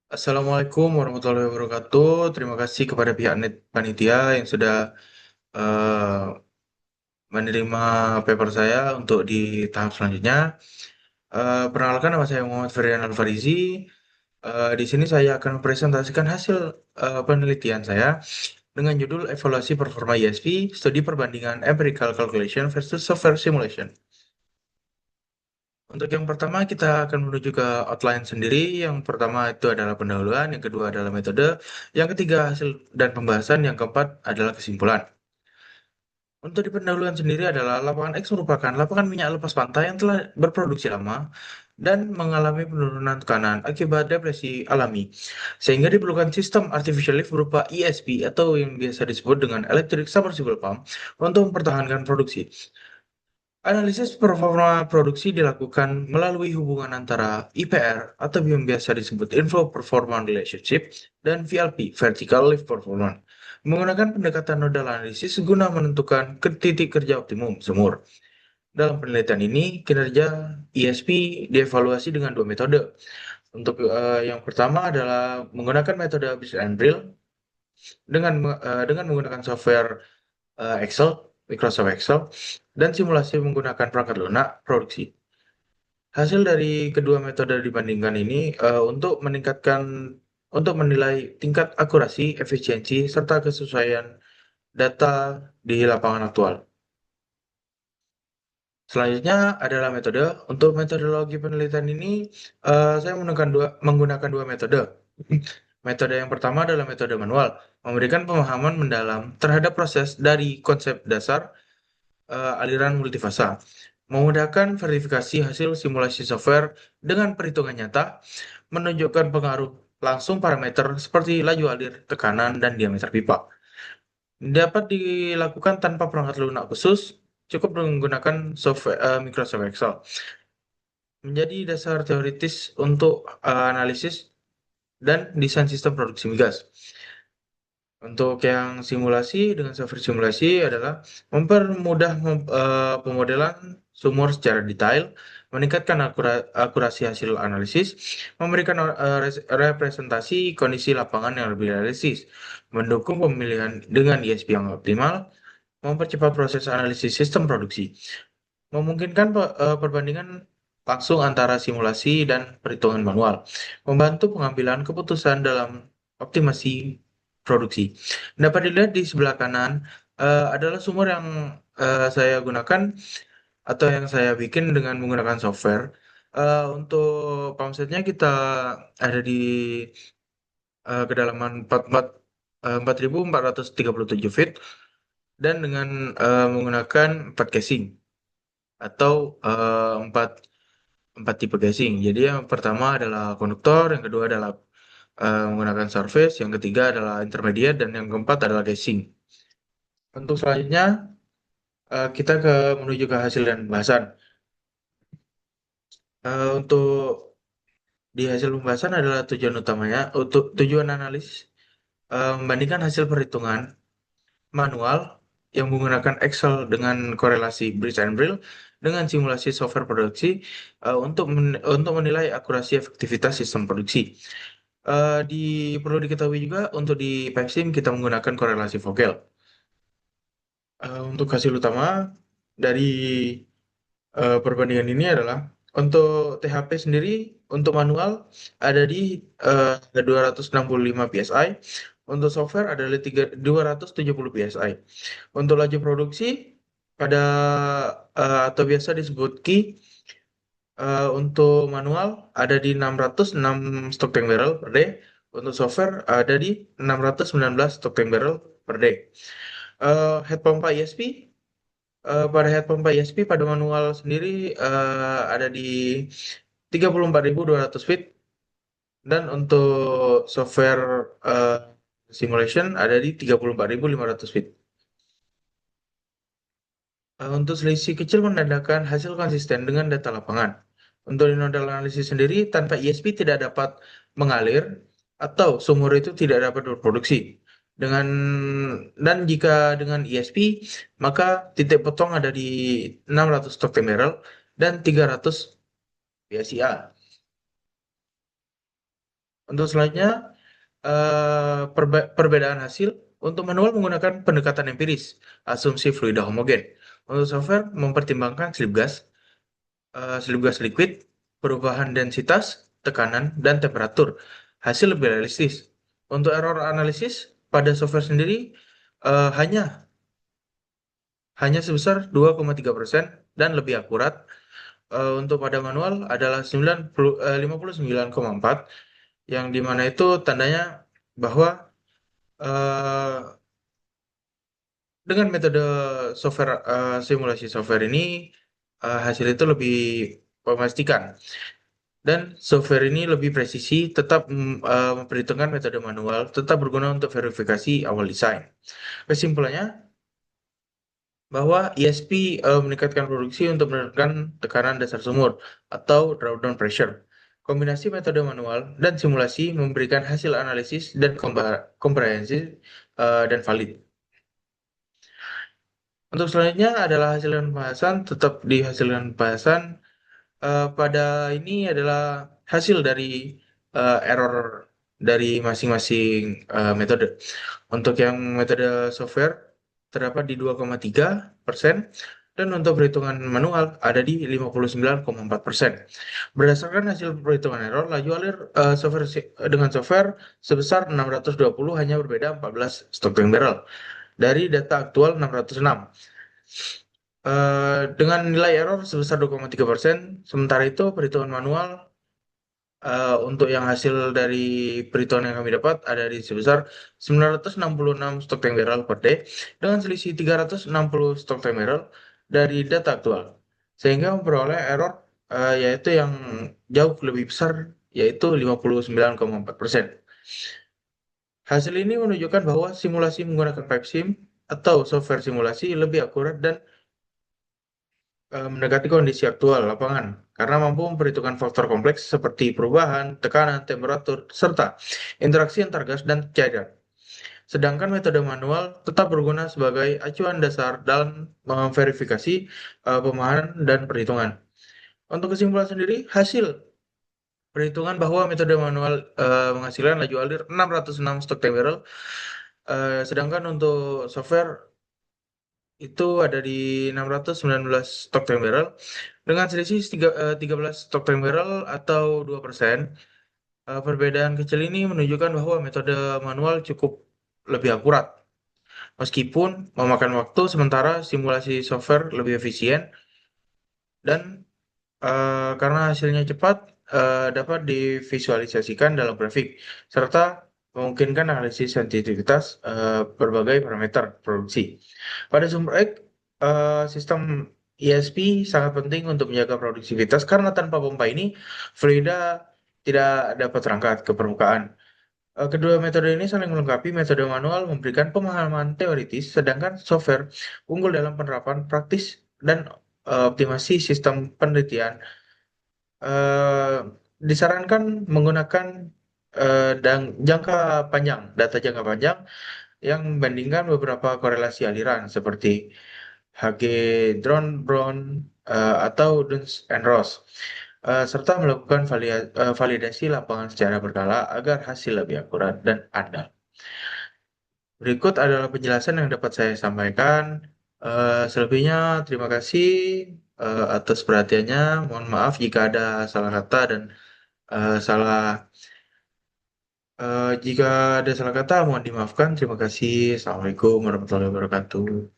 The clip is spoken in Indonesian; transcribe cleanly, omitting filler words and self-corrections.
Assalamualaikum warahmatullahi wabarakatuh. Terima kasih kepada pihak panitia yang sudah eh, menerima paper saya untuk di tahap selanjutnya. Perkenalkan, nama saya Muhammad Ferian Alfarizi. Di sini saya akan mempresentasikan hasil penelitian saya dengan judul Evaluasi Performa ISP, Studi Perbandingan Empirical Calculation versus Software Simulation. Untuk yang pertama, kita akan menuju ke outline sendiri. Yang pertama itu adalah pendahuluan, yang kedua adalah metode, yang ketiga hasil dan pembahasan, yang keempat adalah kesimpulan. Untuk di pendahuluan sendiri adalah lapangan X merupakan lapangan minyak lepas pantai yang telah berproduksi lama dan mengalami penurunan tekanan akibat depresi alami. Sehingga diperlukan sistem artificial lift berupa ESP atau yang biasa disebut dengan Electric Submersible Pump untuk mempertahankan produksi. Analisis performa produksi dilakukan melalui hubungan antara IPR atau yang biasa disebut Inflow Performance Relationship dan VLP, Vertical Lift Performance, menggunakan pendekatan nodal analisis guna menentukan ke titik kerja optimum sumur. Dalam penelitian ini, kinerja ISP dievaluasi dengan dua metode. Untuk yang pertama adalah menggunakan metode Business and Drill dengan menggunakan software Excel, Microsoft Excel, dan simulasi menggunakan perangkat lunak produksi. Hasil dari kedua metode dibandingkan ini untuk menilai tingkat akurasi, efisiensi, serta kesesuaian data di lapangan aktual. Selanjutnya adalah metode. Untuk metodologi penelitian ini, saya menggunakan dua metode. Metode yang pertama adalah metode manual, memberikan pemahaman mendalam terhadap proses dari konsep dasar aliran multifasa, memudahkan verifikasi hasil simulasi software dengan perhitungan nyata, menunjukkan pengaruh langsung parameter seperti laju alir, tekanan, dan diameter pipa. Dapat dilakukan tanpa perangkat lunak khusus, cukup menggunakan software Microsoft Excel. Menjadi dasar teoritis untuk analisis dan desain sistem produksi migas. Untuk yang simulasi dengan software simulasi adalah mempermudah pemodelan sumur secara detail, meningkatkan akurasi hasil analisis, memberikan representasi kondisi lapangan yang lebih realistis, mendukung pemilihan dengan ISP yang optimal, mempercepat proses analisis sistem produksi, memungkinkan perbandingan langsung antara simulasi dan perhitungan manual, membantu pengambilan keputusan dalam optimasi produksi. Dapat dilihat di sebelah kanan adalah sumur yang saya gunakan atau yang saya bikin dengan menggunakan software. Untuk pump setnya kita ada di kedalaman 4.437 feet dan dengan menggunakan 4 casing atau 4 empat tipe casing. Jadi yang pertama adalah konduktor, yang kedua adalah menggunakan surface, yang ketiga adalah intermediate, dan yang keempat adalah casing. Untuk selanjutnya kita menuju ke hasil dan pembahasan. Untuk di hasil pembahasan adalah tujuan utamanya untuk tujuan analis membandingkan hasil perhitungan manual yang menggunakan Excel dengan korelasi Bridge and Brill dengan simulasi software produksi untuk menilai akurasi efektivitas sistem produksi. Di perlu diketahui juga untuk di PepSim kita menggunakan korelasi Vogel. Untuk hasil utama dari perbandingan ini adalah untuk THP sendiri untuk manual ada di 265 psi, untuk software ada di 270 psi. Untuk laju produksi pada atau biasa disebut Ki untuk manual ada di 606 stok tank barrel per day. Untuk software ada di 619 stok tank barrel per day. Head pompa ISP pada head pompa ISP pada manual sendiri ada di 34.200 feet dan untuk software eh, simulation ada di 34.500 feet. Untuk selisih kecil menandakan hasil konsisten dengan data lapangan. Untuk di nodal analisis sendiri, tanpa ISP tidak dapat mengalir atau sumur itu tidak dapat berproduksi. Dengan dan jika dengan ISP, maka titik potong ada di 600 stok barrel dan 300 PSIA. Untuk selanjutnya, perbedaan hasil untuk manual menggunakan pendekatan empiris, asumsi fluida homogen. Untuk software mempertimbangkan slip gas liquid, perubahan densitas, tekanan, dan temperatur. Hasil lebih realistis. Untuk error analisis pada software sendiri hanya sebesar 2,3% dan lebih akurat. Untuk pada manual adalah 59,4, yang dimana itu tandanya bahwa eh, dengan metode software simulasi software ini hasil itu lebih memastikan, dan software ini lebih presisi, tetap memperhitungkan metode manual, tetap berguna untuk verifikasi awal desain. Kesimpulannya, bahwa ESP meningkatkan produksi untuk menurunkan tekanan dasar sumur atau drawdown pressure. Kombinasi metode manual dan simulasi memberikan hasil analisis dan komprehensif dan valid. Untuk selanjutnya adalah hasilkan pembahasan, tetap dihasilkan pembahasan. Pada ini adalah hasil dari error dari masing-masing metode. Untuk yang metode software terdapat di 2,3% dan untuk perhitungan manual ada di 59,4%. Berdasarkan hasil perhitungan error, laju alir dengan software sebesar 620 hanya berbeda 14 stocking barrel dari data aktual 606. Dengan nilai error sebesar 2,3%, sementara itu perhitungan manual untuk yang hasil dari perhitungan yang kami dapat ada di sebesar 966 stok tank barrel per day dengan selisih 360 stok tank barrel dari data aktual. Sehingga memperoleh error yaitu yang jauh lebih besar, yaitu 59,4%. Hasil ini menunjukkan bahwa simulasi menggunakan PipeSim atau software simulasi lebih akurat dan mendekati kondisi aktual lapangan karena mampu memperhitungkan faktor kompleks seperti perubahan, tekanan, temperatur, serta interaksi antar gas dan cairan. Sedangkan metode manual tetap berguna sebagai acuan dasar dalam memverifikasi pemahaman dan perhitungan. Untuk kesimpulan sendiri, hasil perhitungan bahwa metode manual menghasilkan laju alir 606 stok barrel, sedangkan untuk software itu ada di 619 stok tank barrel dengan selisih 13 stok tank barrel atau 2%. Perbedaan kecil ini menunjukkan bahwa metode manual cukup lebih akurat. Meskipun memakan waktu, sementara simulasi software lebih efisien dan karena hasilnya cepat, dapat divisualisasikan dalam grafik, serta memungkinkan analisis sensitivitas berbagai parameter produksi. Pada sumber X, sistem ESP sangat penting untuk menjaga produktivitas karena tanpa pompa ini, fluida tidak dapat terangkat ke permukaan. Kedua metode ini saling melengkapi. Metode manual memberikan pemahaman teoritis, sedangkan software unggul dalam penerapan praktis dan optimasi sistem penelitian. eh, Disarankan menggunakan jangka panjang, data jangka panjang yang membandingkan beberapa korelasi aliran seperti Hg Drone Brown atau Duns and Ross, serta melakukan validasi lapangan secara berkala agar hasil lebih akurat dan andal. Berikut adalah penjelasan yang dapat saya sampaikan. Selebihnya, terima kasih atas perhatiannya. Mohon maaf jika ada salah kata dan salah jika ada salah kata mohon dimaafkan. Terima kasih. Assalamualaikum warahmatullahi wabarakatuh.